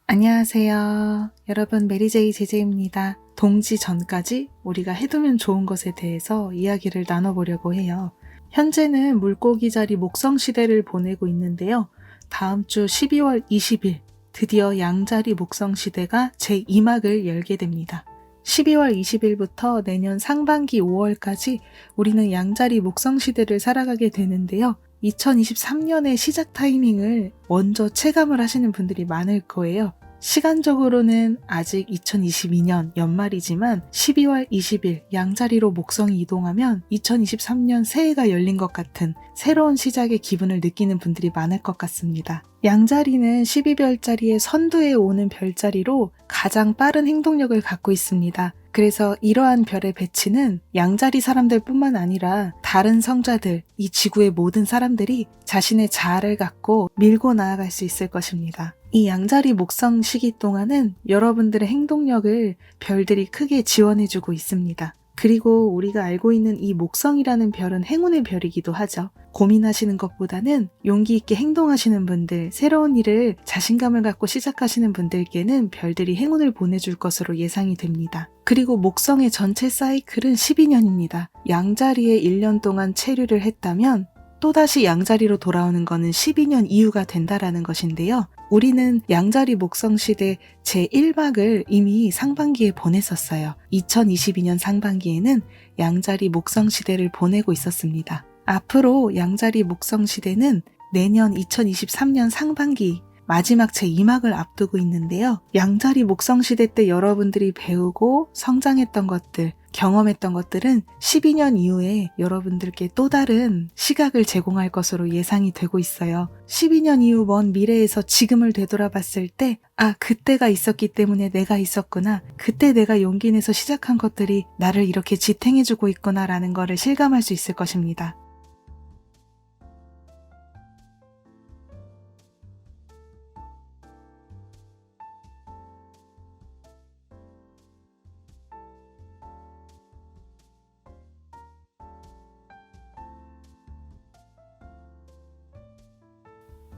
안녕하세요. 여러분, 메리제이 제제입니다. 동지 전까지 우리가 해두면 좋은 것에 대해서 이야기를 나눠보려고 해요. 현재는 물고기 자리 목성 시대를 보내고 있는데요. 다음 주 12월 20일 드디어 양자리 목성 시대가 제2막을 열게 됩니다. 12월 20일부터 내년 상반기 5월까지 우리는 양자리 목성 시대를 살아가게 되는데요. 2023년의 시작 타이밍을 먼저 체감을 하시는 분들이 많을 거예요. 시간적으로는 아직 2022년 연말이지만 12월 20일 양자리로 목성이 이동하면 2023년 새해가 열린 것 같은 새로운 시작의 기분을 느끼는 분들이 많을 것 같습니다. 양자리는 12별자리의 선두에 오는 별자리로 가장 빠른 행동력을 갖고 있습니다. 그래서 이러한 별의 배치는 양자리 사람들 뿐만 아니라 다른 성자들, 이 지구의 모든 사람들이 자신의 자아를 갖고 밀고 나아갈 수 있을 것입니다. 이 양자리 목성 시기 동안은 여러분들의 행동력을 별들이 크게 지원해주고 있습니다. 그리고 우리가 알고 있는 이 목성이라는 별은 행운의 별이기도 하죠. 고민하시는 것보다는 용기 있게 행동하시는 분들, 새로운 일을 자신감을 갖고 시작하시는 분들께는 별들이 행운을 보내줄 것으로 예상이 됩니다. 그리고 목성의 전체 사이클은 12년입니다. 양자리에 1년 동안 체류를 했다면 또다시 양자리로 돌아오는 것은 12년 이후가 된다라는 것인데요. 우리는 양자리 목성 시대 제1막을 이미 상반기에 보냈었어요. 2022년 상반기에는 양자리 목성 시대를 보내고 있었습니다. 앞으로 양자리 목성 시대는 내년 2023년 상반기 마지막 제2막을 앞두고 있는데요. 양자리 목성 시대 때 여러분들이 배우고 성장했던 것들, 경험했던 것들은 12년 이후에 여러분들께 또 다른 시각을 제공할 것으로 예상이 되고 있어요. 12년 이후 먼 미래에서 지금을 되돌아봤을 때 그때가 있었기 때문에 내가 있었구나. 그때 내가 용기 내서 시작한 것들이 나를 이렇게 지탱해주고 있구나라는 거를 실감할 수 있을 것입니다.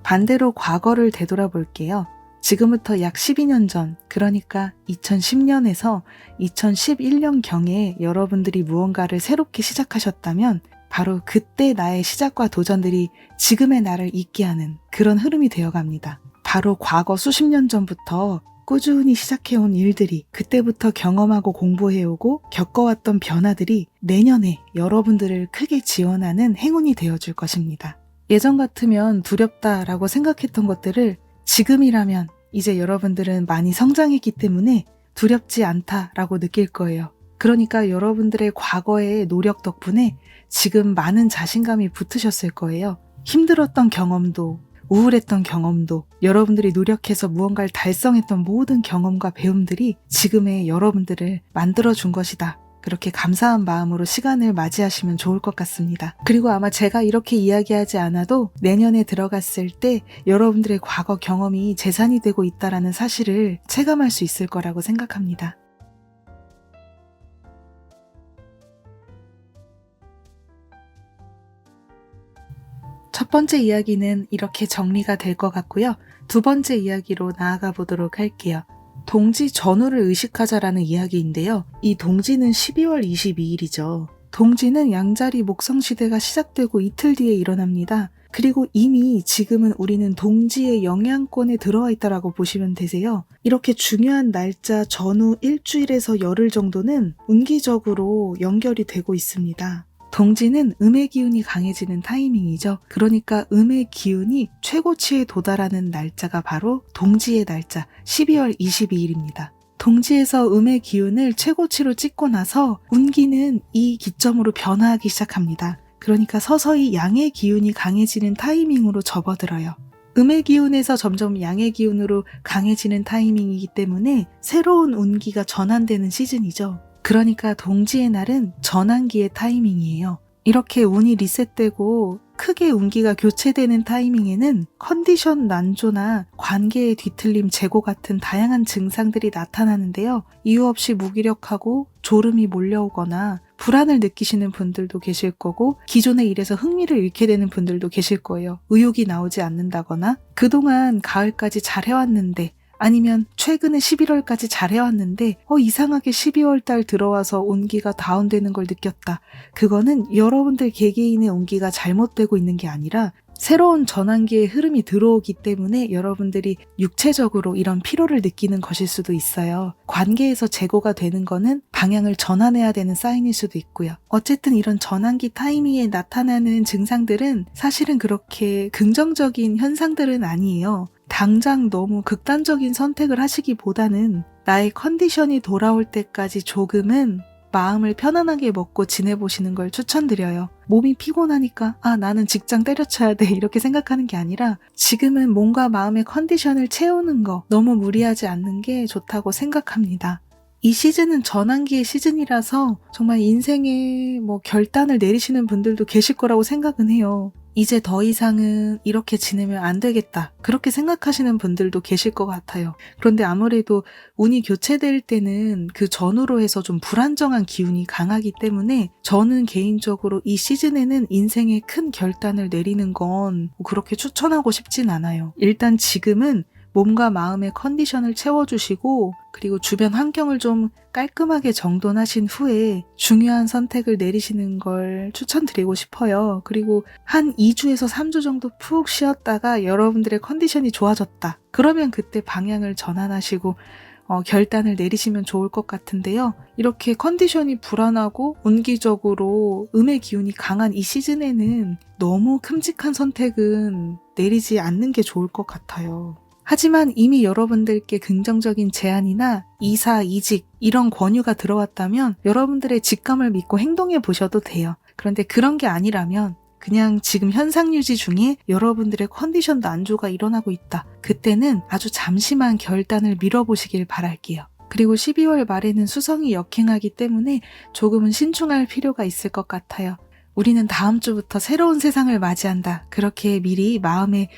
반대로 과거를 되돌아볼게요. 지금부터 약 12년 전, 그러니까 2010년에서 2011년경에 여러분들이 무언가를 새롭게 시작하셨다면 바로 그때 나의 시작과 도전들이 지금의 나를 있게 하는 그런 흐름이 되어갑니다. 바로 과거 수십 년 전부터 꾸준히 시작해온 일들이, 그때부터 경험하고 공부해오고 겪어왔던 변화들이 내년에 여러분들을 크게 지원하는 행운이 되어줄 것입니다. 예전 같으면 두렵다라고 생각했던 것들을 지금이라면 이제 여러분들은 많이 성장했기 때문에 두렵지 않다라고 느낄 거예요. 그러니까 여러분들의 과거의 노력 덕분에 지금 많은 자신감이 붙으셨을 거예요. 힘들었던 경험도, 우울했던 경험도, 여러분들이 노력해서 무언가를 달성했던 모든 경험과 배움들이 지금의 여러분들을 만들어준 것이다. 그렇게 감사한 마음으로 시간을 맞이하시면 좋을 것 같습니다. 그리고 아마 제가 이렇게 이야기하지 않아도 내년에 들어갔을 때 여러분들의 과거 경험이 재산이 되고 있다는 사실을 체감할 수 있을 거라고 생각합니다. 첫 번째 이야기는 이렇게 정리가 될 것 같고요. 두 번째 이야기로 나아가 보도록 할게요. 동지 전후를 의식하자라는 이야기인데요. 이 동지는 12월 22일이죠. 동지는 양자리 목성 시대가 시작되고 이틀 뒤에 일어납니다. 그리고 이미 지금은 우리는 동지의 영향권에 들어와 있다라고 보시면 되세요. 이렇게 중요한 날짜 전후 일주일에서 열흘 정도는 운기적으로 연결이 되고 있습니다. 동지는 음의 기운이 강해지는 타이밍이죠. 그러니까 음의 기운이 최고치에 도달하는 날짜가 바로 동지의 날짜 12월 22일입니다. 동지에서 음의 기운을 최고치로 찍고 나서 운기는 이 기점으로 변화하기 시작합니다. 그러니까 서서히 양의 기운이 강해지는 타이밍으로 접어들어요. 음의 기운에서 점점 양의 기운으로 강해지는 타이밍이기 때문에 새로운 운기가 전환되는 시즌이죠. 그러니까 동지의 날은 전환기의 타이밍이에요. 이렇게 운이 리셋되고 크게 운기가 교체되는 타이밍에는 컨디션 난조나 관계의 뒤틀림, 재고 같은 다양한 증상들이 나타나는데요. 이유 없이 무기력하고 졸음이 몰려오거나 불안을 느끼시는 분들도 계실 거고 기존의 일에서 흥미를 잃게 되는 분들도 계실 거예요. 의욕이 나오지 않는다거나 그동안 가을까지 잘 해왔는데 아니면 최근에 11월까지 잘 해왔는데 이상하게 12월 달 들어와서 온기가 다운되는 걸 느꼈다. 그거는 여러분들 개개인의 온기가 잘못되고 있는 게 아니라 새로운 전환기의 흐름이 들어오기 때문에 여러분들이 육체적으로 이런 피로를 느끼는 것일 수도 있어요. 관계에서 재고가 되는 거는 방향을 전환해야 되는 사인일 수도 있고요. 어쨌든 이런 전환기 타이밍에 나타나는 증상들은 사실은 그렇게 긍정적인 현상들은 아니에요. 당장 너무 극단적인 선택을 하시기보다는 나의 컨디션이 돌아올 때까지 조금은 마음을 편안하게 먹고 지내보시는 걸 추천드려요. 몸이 피곤하니까 나는 직장 때려쳐야 돼 이렇게 생각하는 게 아니라 지금은 몸과 마음의 컨디션을 채우는 거 너무 무리하지 않는 게 좋다고 생각합니다. 이 시즌은 전환기의 시즌이라서 정말 인생에 결단을 내리시는 분들도 계실 거라고 생각은 해요. 이제 더 이상은 이렇게 지내면 안 되겠다. 그렇게 생각하시는 분들도 계실 것 같아요. 그런데 아무래도 운이 교체될 때는 그 전후로 해서 좀 불안정한 기운이 강하기 때문에 저는 개인적으로 이 시즌에는 인생에 큰 결단을 내리는 건 그렇게 추천하고 싶진 않아요. 일단 지금은 몸과 마음의 컨디션을 채워주시고 그리고 주변 환경을 좀 깔끔하게 정돈하신 후에 중요한 선택을 내리시는 걸 추천드리고 싶어요. 그리고 한 2주에서 3주 정도 푹 쉬었다가 여러분들의 컨디션이 좋아졌다. 그러면 그때 방향을 전환하시고 결단을 내리시면 좋을 것 같은데요. 이렇게 컨디션이 불안하고 운기적으로 음의 기운이 강한 이 시즌에는 너무 큼직한 선택은 내리지 않는 게 좋을 것 같아요. 하지만 이미 여러분들께 긍정적인 제안이나 이사, 이직 이런 권유가 들어왔다면 여러분들의 직감을 믿고 행동해 보셔도 돼요. 그런데 그런 게 아니라면 그냥 지금 현상 유지 중에 여러분들의 컨디션 난조가 일어나고 있다. 그때는 아주 잠시만 결단을 미뤄보시길 바랄게요. 그리고 12월 말에는 수성이 역행하기 때문에 조금은 신중할 필요가 있을 것 같아요. 우리는 다음 주부터 새로운 세상을 맞이한다. 그렇게 미리 마음에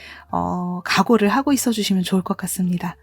각오를 하고 있어 주시면 좋을 것 같습니다.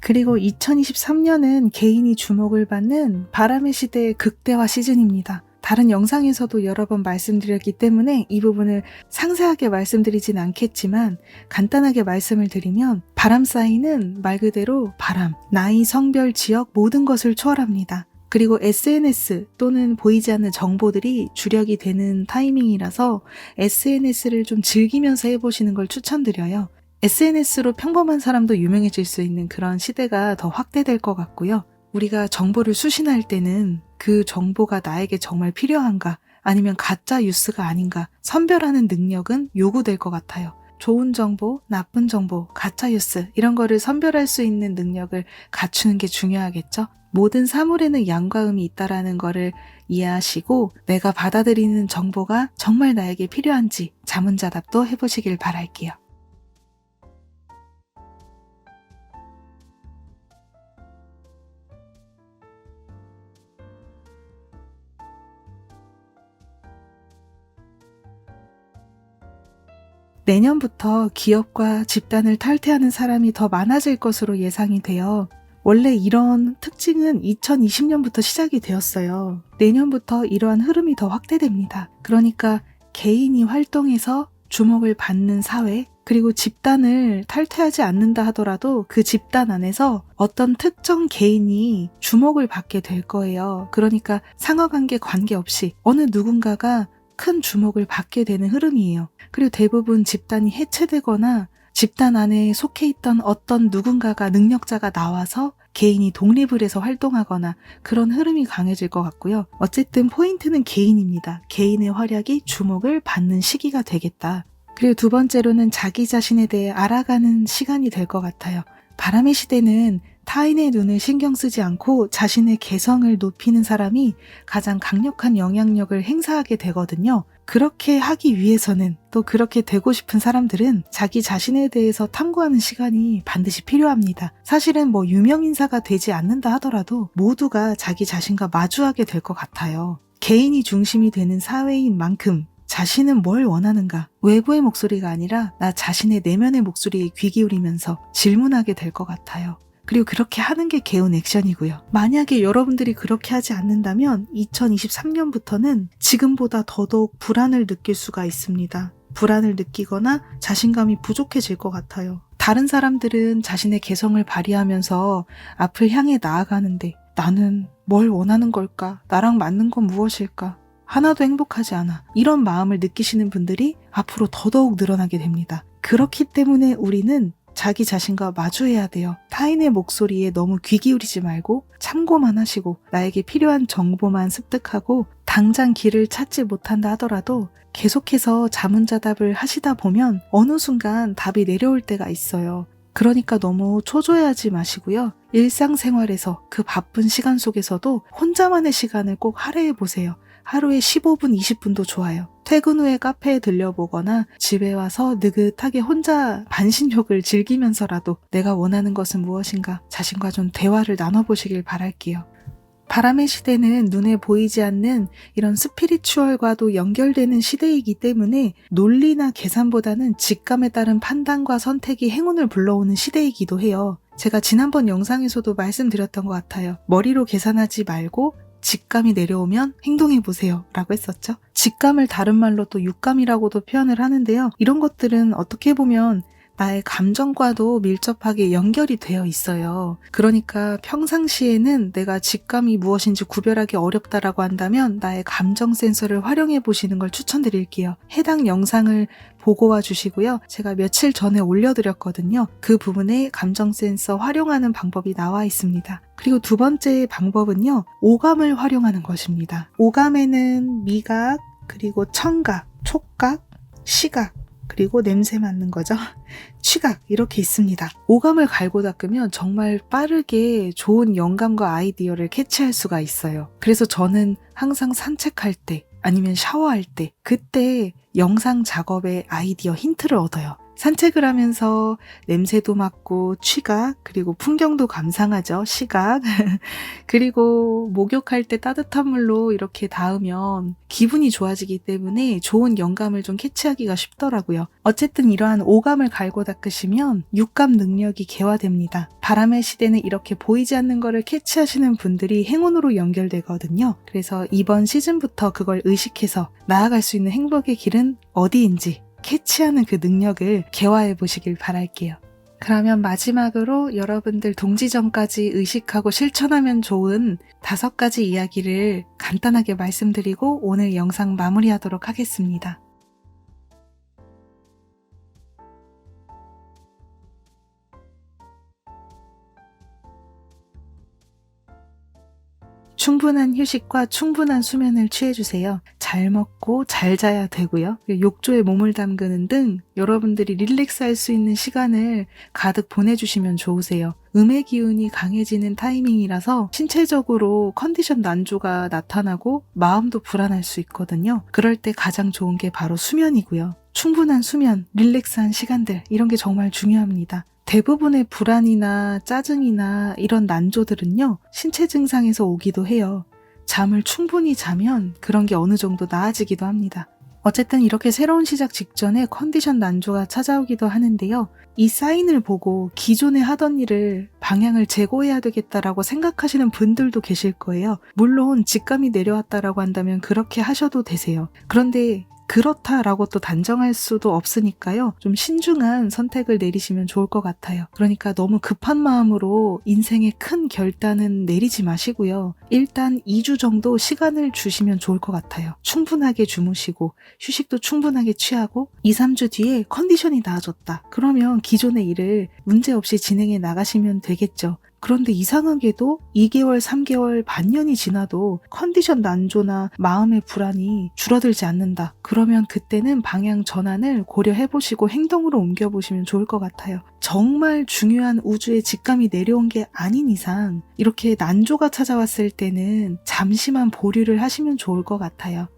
그리고 2023년은 개인이 주목을 받는 바람의 시대의 극대화 시즌입니다. 다른 영상에서도 여러 번 말씀드렸기 때문에 이 부분을 상세하게 말씀드리진 않겠지만 간단하게 말씀을 드리면 바람 사인은 말 그대로 바람, 나이, 성별, 지역 모든 것을 초월합니다. 그리고 SNS 또는 보이지 않는 정보들이 주력이 되는 타이밍이라서 SNS를 좀 즐기면서 해보시는 걸 추천드려요. SNS로 평범한 사람도 유명해질 수 있는 그런 시대가 더 확대될 것 같고요. 우리가 정보를 수신할 때는 그 정보가 나에게 정말 필요한가 아니면 가짜 뉴스가 아닌가 선별하는 능력은 요구될 것 같아요. 좋은 정보, 나쁜 정보, 가짜 뉴스 이런 거를 선별할 수 있는 능력을 갖추는 게 중요하겠죠. 모든 사물에는 양과 음이 있다라는 거를 이해하시고 내가 받아들이는 정보가 정말 나에게 필요한지 자문자답도 해보시길 바랄게요. 내년부터 기업과 집단을 탈퇴하는 사람이 더 많아질 것으로 예상이 돼요. 원래 이런 특징은 2020년부터 시작이 되었어요. 내년부터 이러한 흐름이 더 확대됩니다. 그러니까 개인이 활동해서 주목을 받는 사회, 그리고 집단을 탈퇴하지 않는다 하더라도 그 집단 안에서 어떤 특정 개인이 주목을 받게 될 거예요. 그러니까 상하관계 관계없이 어느 누군가가 큰 주목을 받게 되는 흐름이에요. 그리고 대부분 집단이 해체되거나 집단 안에 속해 있던 어떤 누군가가 능력자가 나와서 개인이 독립을 해서 활동하거나 그런 흐름이 강해질 것 같고요. 어쨌든 포인트는 개인입니다. 개인의 활약이 주목을 받는 시기가 되겠다. 그리고 두 번째로는 자기 자신에 대해 알아가는 시간이 될 것 같아요. 바람의 시대는 타인의 눈을 신경 쓰지 않고 자신의 개성을 높이는 사람이 가장 강력한 영향력을 행사하게 되거든요. 그렇게 하기 위해서는 또 그렇게 되고 싶은 사람들은 자기 자신에 대해서 탐구하는 시간이 반드시 필요합니다. 사실은 유명인사가 되지 않는다 하더라도 모두가 자기 자신과 마주하게 될 것 같아요. 개인이 중심이 되는 사회인 만큼 자신은 뭘 원하는가? 외부의 목소리가 아니라 나 자신의 내면의 목소리에 귀 기울이면서 질문하게 될 것 같아요. 그리고 그렇게 하는 게 개운 액션이고요. 만약에 여러분들이 그렇게 하지 않는다면 2023년부터는 지금보다 더더욱 불안을 느낄 수가 있습니다. 불안을 느끼거나 자신감이 부족해질 것 같아요. 다른 사람들은 자신의 개성을 발휘하면서 앞을 향해 나아가는데 나는 뭘 원하는 걸까? 나랑 맞는 건 무엇일까? 하나도 행복하지 않아. 이런 마음을 느끼시는 분들이 앞으로 더더욱 늘어나게 됩니다. 그렇기 때문에 우리는 자기 자신과 마주해야 돼요. 타인의 목소리에 너무 귀 기울이지 말고 참고만 하시고 나에게 필요한 정보만 습득하고 당장 길을 찾지 못한다 하더라도 계속해서 자문자답을 하시다 보면 어느 순간 답이 내려올 때가 있어요. 그러니까 너무 초조해하지 마시고요. 일상생활에서 그 바쁜 시간 속에서도 혼자만의 시간을 꼭 할애해 보세요. 하루에 15분, 20분도 좋아요. 퇴근 후에 카페에 들려보거나 집에 와서 느긋하게 혼자 반신욕을 즐기면서라도 내가 원하는 것은 무엇인가 자신과 좀 대화를 나눠보시길 바랄게요. 바람의 시대는 눈에 보이지 않는 이런 스피리추얼과도 연결되는 시대이기 때문에 논리나 계산보다는 직감에 따른 판단과 선택이 행운을 불러오는 시대이기도 해요. 제가 지난번 영상에서도 말씀드렸던 것 같아요. 머리로 계산하지 말고 직감이 내려오면 행동해보세요 라고 했었죠. 직감을 다른 말로 또 육감이라고도 표현을 하는데요. 이런 것들은 어떻게 보면 나의 감정과도 밀접하게 연결이 되어 있어요. 그러니까 평상시에는 내가 직감이 무엇인지 구별하기 어렵다라고 한다면 나의 감정 센서를 활용해 보시는 걸 추천드릴게요. 해당 영상을 보고 와 주시고요. 제가 며칠 전에 올려드렸거든요. 그 부분에 감정 센서 활용하는 방법이 나와 있습니다. 그리고 두 번째 방법은요. 오감을 활용하는 것입니다. 오감에는 미각, 그리고 청각, 촉각, 시각, 그리고 냄새 맡는 거죠. 시각 이렇게 있습니다. 오감을 갈고 닦으면 정말 빠르게 좋은 영감과 아이디어를 캐치할 수가 있어요. 그래서 저는 항상 산책할 때 아니면 샤워할 때 그때 영상 작업에 아이디어 힌트를 얻어요. 산책을 하면서 냄새도 맡고 취각, 그리고 풍경도 감상하죠. 시각. 그리고 목욕할 때 따뜻한 물로 이렇게 닿으면 기분이 좋아지기 때문에 좋은 영감을 좀 캐치하기가 쉽더라고요. 어쨌든 이러한 오감을 갈고 닦으시면 육감 능력이 개화됩니다. 바람의 시대는 이렇게 보이지 않는 거를 캐치하시는 분들이 행운으로 연결되거든요. 그래서 이번 시즌부터 그걸 의식해서 나아갈 수 있는 행복의 길은 어디인지 캐치하는 그 능력을 개화해 보시길 바랄게요. 그러면 마지막으로 여러분들 동지 전까지 의식하고 실천하면 좋은 5가지 이야기를 간단하게 말씀드리고 오늘 영상 마무리하도록 하겠습니다. 충분한 휴식과 충분한 수면을 취해주세요. 잘 먹고 잘 자야 되고요. 욕조에 몸을 담그는 등 여러분들이 릴렉스할 수 있는 시간을 가득 보내주시면 좋으세요. 음의 기운이 강해지는 타이밍이라서 신체적으로 컨디션 난조가 나타나고 마음도 불안할 수 있거든요. 그럴 때 가장 좋은 게 바로 수면이고요. 충분한 수면, 릴렉스한 시간들 이런 게 정말 중요합니다. 대부분의 불안이나 짜증이나 이런 난조들은요, 신체 증상에서 오기도 해요. 잠을 충분히 자면 그런 게 어느 정도 나아지기도 합니다. 어쨌든 이렇게 새로운 시작 직전에 컨디션 난조가 찾아오기도 하는데요. 이 사인을 보고 기존에 하던 일을 방향을 재고해야 되겠다라고 생각하시는 분들도 계실 거예요. 물론 직감이 내려왔다라고 한다면 그렇게 하셔도 되세요. 그런데 그렇다라고 또 단정할 수도 없으니까요. 좀 신중한 선택을 내리시면 좋을 것 같아요. 그러니까 너무 급한 마음으로 인생의 큰 결단은 내리지 마시고요. 일단 2주 정도 시간을 주시면 좋을 것 같아요. 충분하게 주무시고 휴식도 충분하게 취하고 2, 3주 뒤에 컨디션이 나아졌다. 그러면 기존의 일을 문제없이 진행해 나가시면 되겠죠. 그런데 이상하게도 2개월, 3개월, 반년이 지나도 컨디션 난조나 마음의 불안이 줄어들지 않는다. 그러면 그때는 방향 전환을 고려해보시고 행동으로 옮겨보시면 좋을 것 같아요. 정말 중요한 우주의 직감이 내려온 게 아닌 이상 이렇게 난조가 찾아왔을 때는 잠시만 보류를 하시면 좋을 것 같아요.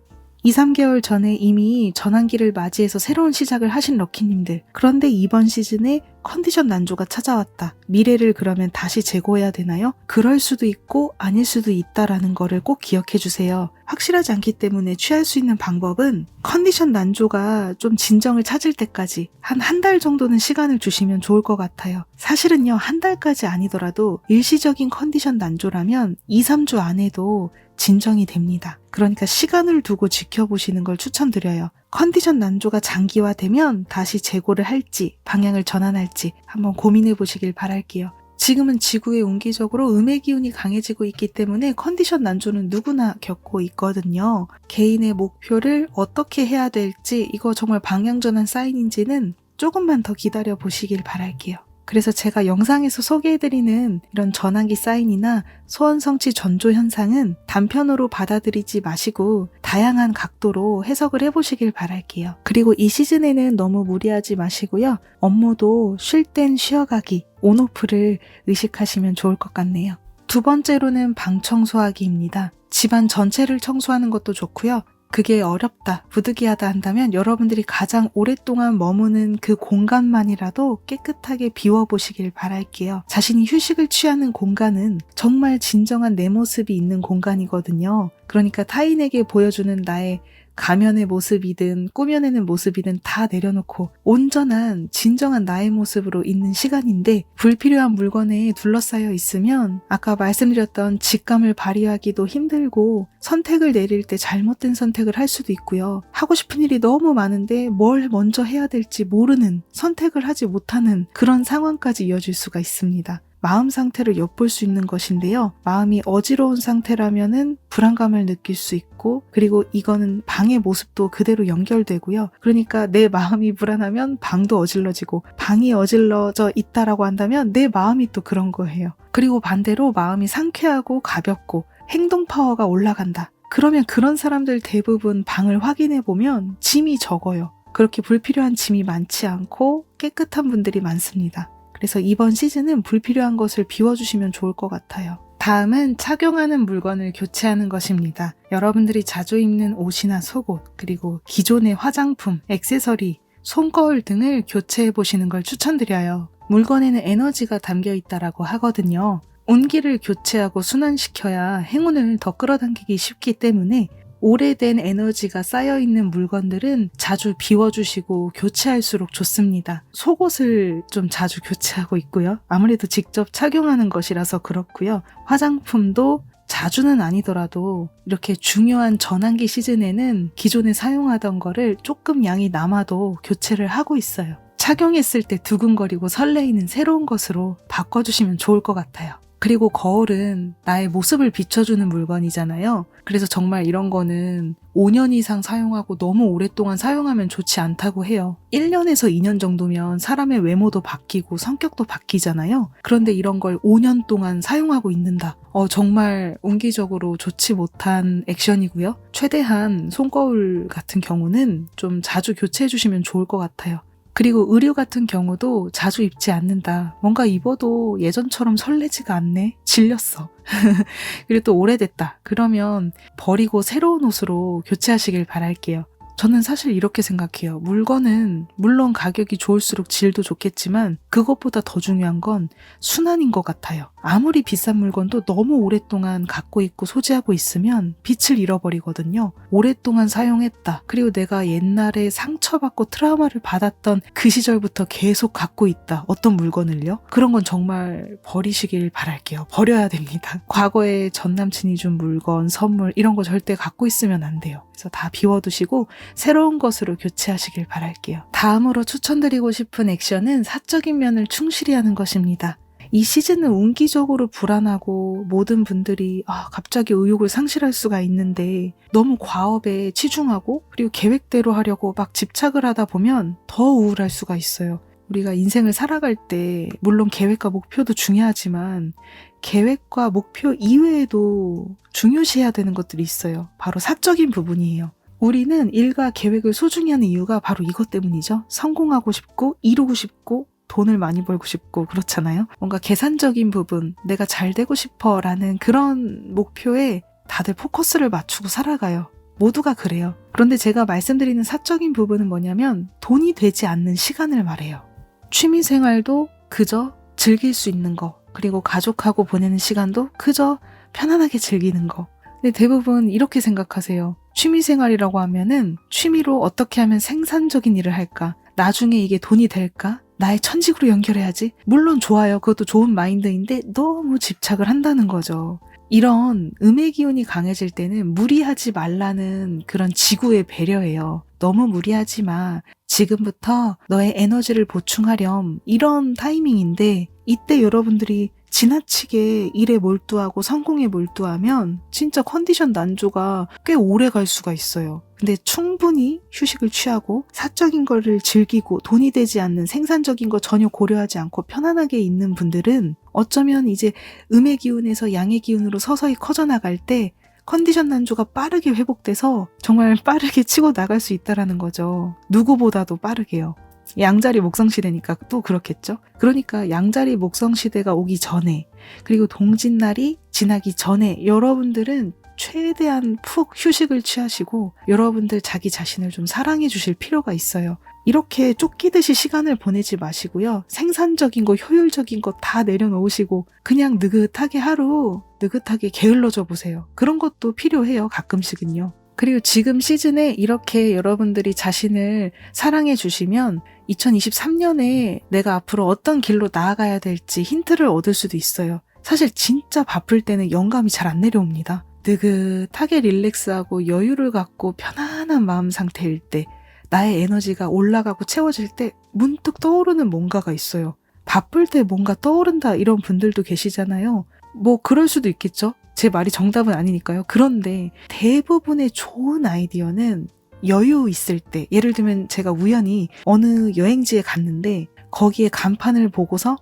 2, 3개월 전에 이미 전환기를 맞이해서 새로운 시작을 하신 럭키님들. 그런데 이번 시즌에 컨디션 난조가 찾아왔다. 미래를 그러면 다시 재고해야 되나요? 그럴 수도 있고 아닐 수도 있다라는 거를 꼭 기억해 주세요. 확실하지 않기 때문에 취할 수 있는 방법은 컨디션 난조가 좀 진정을 찾을 때까지 한 달 정도는 시간을 주시면 좋을 것 같아요. 사실은요, 한 달까지 아니더라도 일시적인 컨디션 난조라면 2, 3주 안에도 진정이 됩니다. 그러니까 시간을 두고 지켜보시는 걸 추천드려요. 컨디션 난조가 장기화되면 다시 재고를 할지 방향을 전환할지 한번 고민해 보시길 바랄게요. 지금은 지구에 운기적으로 음의 기운이 강해지고 있기 때문에 컨디션 난조는 누구나 겪고 있거든요. 개인의 목표를 어떻게 해야 될지, 이거 정말 방향전환 사인인지는 조금만 더 기다려 보시길 바랄게요. 그래서 제가 영상에서 소개해드리는 이런 전환기 사인이나 소원 성취 전조 현상은 단편으로 받아들이지 마시고 다양한 각도로 해석을 해보시길 바랄게요. 그리고 이 시즌에는 너무 무리하지 마시고요. 업무도 쉴 땐 쉬어가기, 온오프를 의식하시면 좋을 것 같네요. 두 번째로는 방 청소하기입니다. 집안 전체를 청소하는 것도 좋고요. 그게 어렵다, 부득이하다 한다면 여러분들이 가장 오랫동안 머무는 그 공간만이라도 깨끗하게 비워보시길 바랄게요. 자신이 휴식을 취하는 공간은 정말 진정한 내 모습이 있는 공간이거든요. 그러니까 타인에게 보여주는 나의 가면의 모습이든 꾸며내는 모습이든 다 내려놓고 온전한 진정한 나의 모습으로 있는 시간인데, 불필요한 물건에 둘러싸여 있으면 아까 말씀드렸던 직감을 발휘하기도 힘들고 선택을 내릴 때 잘못된 선택을 할 수도 있고요. 하고 싶은 일이 너무 많은데 뭘 먼저 해야 될지 모르는, 선택을 하지 못하는 그런 상황까지 이어질 수가 있습니다. 마음 상태를 엿볼 수 있는 것인데요. 마음이 어지러운 상태라면은 불안감을 느낄 수 있고, 그리고 이거는 방의 모습도 그대로 연결되고요. 그러니까 내 마음이 불안하면 방도 어질러지고, 방이 어질러져 있다라고 한다면 내 마음이 또 그런 거예요. 그리고 반대로 마음이 상쾌하고 가볍고 행동 파워가 올라간다. 그러면 그런 사람들 대부분 방을 확인해 보면 짐이 적어요. 그렇게 불필요한 짐이 많지 않고 깨끗한 분들이 많습니다. 그래서 이번 시즌은 불필요한 것을 비워주시면 좋을 것 같아요. 다음은 착용하는 물건을 교체하는 것입니다. 여러분들이 자주 입는 옷이나 속옷, 그리고 기존의 화장품, 액세서리, 손거울 등을 교체해 보시는 걸 추천드려요. 물건에는 에너지가 담겨 있다라고 하거든요. 온기를 교체하고 순환시켜야 행운을 더 끌어당기기 쉽기 때문에 오래된 에너지가 쌓여있는 물건들은 자주 비워주시고 교체할수록 좋습니다. 속옷을 좀 자주 교체하고 있고요. 아무래도 직접 착용하는 것이라서 그렇고요. 화장품도 자주는 아니더라도 이렇게 중요한 전환기 시즌에는 기존에 사용하던 거를 조금 양이 남아도 교체를 하고 있어요. 착용했을 때 두근거리고 설레이는 새로운 것으로 바꿔주시면 좋을 것 같아요. 그리고 거울은 나의 모습을 비춰주는 물건이잖아요. 그래서 정말 이런 거는 5년 이상 사용하고 너무 오랫동안 사용하면 좋지 않다고 해요. 1년에서 2년 정도면 사람의 외모도 바뀌고 성격도 바뀌잖아요. 그런데 이런 걸 5년 동안 사용하고 있는다. 정말 옹기적으로 좋지 못한 액션이고요. 최대한 손거울 같은 경우는 좀 자주 교체해 주시면 좋을 것 같아요. 그리고 의류 같은 경우도 자주 입지 않는다. 뭔가 입어도 예전처럼 설레지가 않네. 질렸어. 그리고 또 오래됐다. 그러면 버리고 새로운 옷으로 교체하시길 바랄게요. 저는 사실 이렇게 생각해요. 물건은 물론 가격이 좋을수록 질도 좋겠지만 그것보다 더 중요한 건 순환인 것 같아요. 아무리 비싼 물건도 너무 오랫동안 갖고 있고 소지하고 있으면 빛을 잃어버리거든요. 오랫동안 사용했다. 그리고 내가 옛날에 상처받고 트라우마를 받았던 그 시절부터 계속 갖고 있다. 어떤 물건을요? 그런 건 정말 버리시길 바랄게요. 버려야 됩니다. 과거에 전 남친이 준 물건, 선물 이런 거 절대 갖고 있으면 안 돼요. 그래서 다 비워두시고 새로운 것으로 교체하시길 바랄게요. 다음으로 추천드리고 싶은 액션은 사적인 면을 충실히 하는 것입니다. 이 시즌은 운기적으로 불안하고 모든 분들이 갑자기 의욕을 상실할 수가 있는데 너무 과업에 치중하고 그리고 계획대로 하려고 막 집착을 하다 보면 더 우울할 수가 있어요. 우리가 인생을 살아갈 때 물론 계획과 목표도 중요하지만 계획과 목표 이외에도 중요시해야 되는 것들이 있어요. 바로 사적인 부분이에요. 우리는 일과 계획을 소중히 하는 이유가 바로 이것 때문이죠. 성공하고 싶고 이루고 싶고 돈을 많이 벌고 싶고 그렇잖아요. 뭔가 계산적인 부분, 내가 잘 되고 싶어 라는 그런 목표에 다들 포커스를 맞추고 살아가요. 모두가 그래요. 그런데 제가 말씀드리는 사적인 부분은 뭐냐면 돈이 되지 않는 시간을 말해요. 취미생활도 그저 즐길 수 있는 거, 그리고 가족하고 보내는 시간도 그저 편안하게 즐기는 거. 근데 대부분 이렇게 생각하세요. 취미생활이라고 하면은 취미로 어떻게 하면 생산적인 일을 할까? 나중에 이게 돈이 될까? 나의 천직으로 연결해야지? 물론 좋아요. 그것도 좋은 마인드인데 너무 집착을 한다는 거죠. 이런 음의 기운이 강해질 때는 무리하지 말라는 그런 지구의 배려예요. 너무 무리하지 마. 지금부터 너의 에너지를 보충하렴. 이런 타이밍인데 이때 여러분들이 지나치게 일에 몰두하고 성공에 몰두하면 진짜 컨디션 난조가 꽤 오래 갈 수가 있어요. 근데 충분히 휴식을 취하고 사적인 거를 즐기고 돈이 되지 않는 생산적인 거 전혀 고려하지 않고 편안하게 있는 분들은 어쩌면 이제 음의 기운에서 양의 기운으로 서서히 커져나갈 때 컨디션 난조가 빠르게 회복돼서 정말 빠르게 치고 나갈 수 있다는 거죠. 누구보다도 빠르게요. 양자리 목성시대니까 또 그렇겠죠. 그러니까 양자리 목성시대가 오기 전에, 그리고 동짓날이 지나기 전에 여러분들은 최대한 푹 휴식을 취하시고 여러분들 자기 자신을 좀 사랑해 주실 필요가 있어요. 이렇게 쫓기듯이 시간을 보내지 마시고요. 생산적인 거, 효율적인 거 다 내려놓으시고 그냥 느긋하게 하루 느긋하게 게을러져 보세요. 그런 것도 필요해요. 가끔씩은요. 그리고 지금 시즌에 이렇게 여러분들이 자신을 사랑해 주시면 2023년에 내가 앞으로 어떤 길로 나아가야 될지 힌트를 얻을 수도 있어요. 사실 진짜 바쁠 때는 영감이 잘 안 내려옵니다. 느긋하게 릴렉스하고 여유를 갖고 편안한 마음 상태일 때, 나의 에너지가 올라가고 채워질 때 문득 떠오르는 뭔가가 있어요. 바쁠 때 뭔가 떠오른다 이런 분들도 계시잖아요. 뭐 그럴 수도 있겠죠. 제 말이 정답은 아니니까요. 그런데 대부분의 좋은 아이디어는 여유 있을 때, 예를 들면 제가 우연히 어느 여행지에 갔는데 거기에 간판을 보고서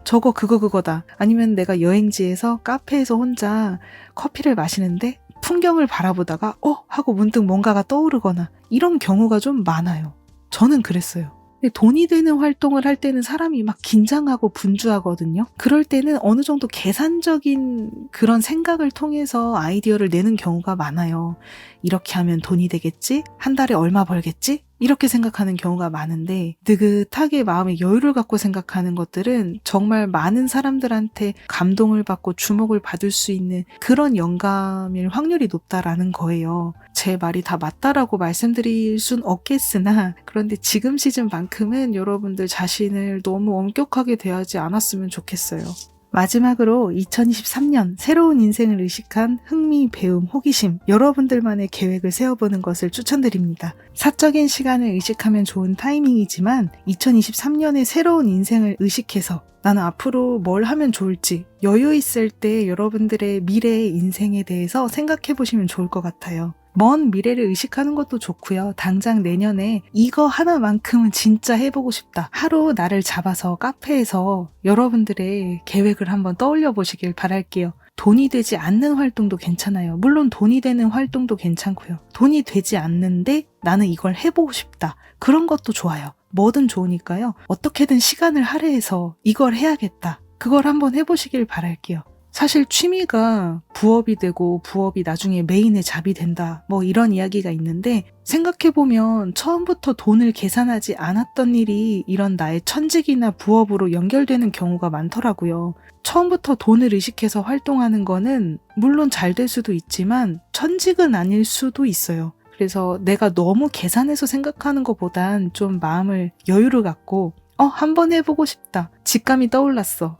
저거 그거다. 아니면 내가 여행지에서 카페에서 혼자 커피를 마시는데 풍경을 바라보다가 하고 문득 뭔가가 떠오르거나 이런 경우가 좀 많아요. 저는 그랬어요. 근데 돈이 되는 활동을 할 때는 사람이 막 긴장하고 분주하거든요. 그럴 때는 어느 정도 계산적인 그런 생각을 통해서 아이디어를 내는 경우가 많아요. 이렇게 하면 돈이 되겠지? 한 달에 얼마 벌겠지? 이렇게 생각하는 경우가 많은데 느긋하게 마음의 여유를 갖고 생각하는 것들은 정말 많은 사람들한테 감동을 받고 주목을 받을 수 있는 그런 영감일 확률이 높다라는 거예요. 제 말이 다 맞다라고 말씀드릴 순 없겠으나 그런데 지금 시즌만큼은 여러분들 자신을 너무 엄격하게 대하지 않았으면 좋겠어요. 마지막으로 2023년 새로운 인생을 의식한 흥미, 배움, 호기심, 여러분들만의 계획을 세워보는 것을 추천드립니다. 사적인 시간을 의식하면 좋은 타이밍이지만 2023년에 새로운 인생을 의식해서 나는 앞으로 뭘 하면 좋을지 여유 있을 때 여러분들의 미래의 인생에 대해서 생각해 보시면 좋을 것 같아요. 먼 미래를 의식하는 것도 좋고요. 당장 내년에 이거 하나만큼은 진짜 해보고 싶다. 하루 나를 잡아서 카페에서 여러분들의 계획을 한번 떠올려 보시길 바랄게요. 돈이 되지 않는 활동도 괜찮아요. 물론 돈이 되는 활동도 괜찮고요. 돈이 되지 않는데 나는 이걸 해보고 싶다. 그런 것도 좋아요. 뭐든 좋으니까요. 어떻게든 시간을 할애해서 이걸 해야겠다. 그걸 한번 해보시길 바랄게요. 사실 취미가 부업이 되고 부업이 나중에 메인의 잡이 된다. 뭐 이런 이야기가 있는데 생각해보면 처음부터 돈을 계산하지 않았던 일이 이런 나의 천직이나 부업으로 연결되는 경우가 많더라고요. 처음부터 돈을 의식해서 활동하는 거는 물론 잘 될 수도 있지만 천직은 아닐 수도 있어요. 그래서 내가 너무 계산해서 생각하는 것보단 좀 마음을 여유를 갖고 한번 해보고 싶다. 직감이 떠올랐어.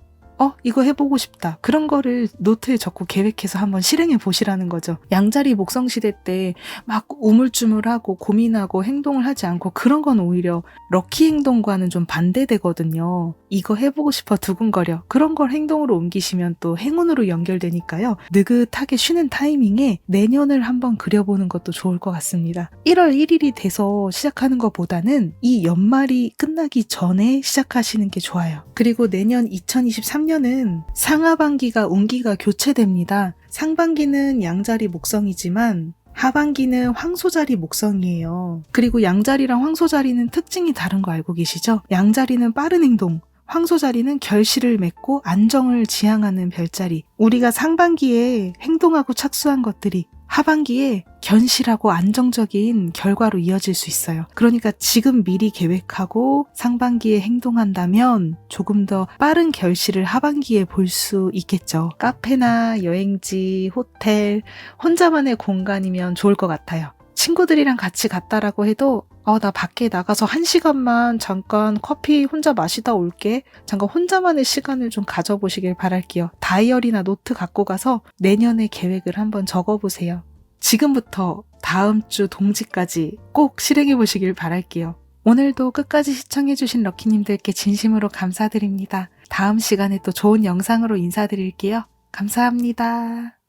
이거 해보고 싶다. 그런 거를 노트에 적고 계획해서 한번 실행해 보시라는 거죠. 양자리 목성시대 때 막 우물쭈물하고 고민하고 행동을 하지 않고 그런 건 오히려 럭키 행동과는 좀 반대되거든요. 이거 해보고 싶어 두근거려. 그런 걸 행동으로 옮기시면 또 행운으로 연결되니까요. 느긋하게 쉬는 타이밍에 내년을 한번 그려보는 것도 좋을 것 같습니다. 1월 1일이 돼서 시작하는 것보다는 이 연말이 끝나기 전에 시작하시는 게 좋아요. 그리고 내년 2023년은 상하반기가 운기가 교체됩니다. 상반기는 양자리 목성이지만 하반기는 황소자리 목성이에요. 그리고 양자리랑 황소자리는 특징이 다른 거 알고 계시죠? 양자리는 빠른 행동, 황소자리는 결실을 맺고 안정을 지향하는 별자리. 우리가 상반기에 행동하고 착수한 것들이 하반기에 견실하고 안정적인 결과로 이어질 수 있어요. 그러니까 지금 미리 계획하고 상반기에 행동한다면 조금 더 빠른 결실을 하반기에 볼 수 있겠죠. 카페나 여행지, 호텔, 혼자만의 공간이면 좋을 것 같아요. 친구들이랑 같이 갔다라고 해도 나 밖에 나가서 1시간만 잠깐 커피 혼자 마시다 올게. 잠깐 혼자만의 시간을 좀 가져보시길 바랄게요. 다이어리나 노트 갖고 가서 내년의 계획을 한번 적어보세요. 지금부터 다음 주 동지까지 꼭 실행해보시길 바랄게요. 오늘도 끝까지 시청해주신 럭키님들께 진심으로 감사드립니다. 다음 시간에 또 좋은 영상으로 인사드릴게요. 감사합니다.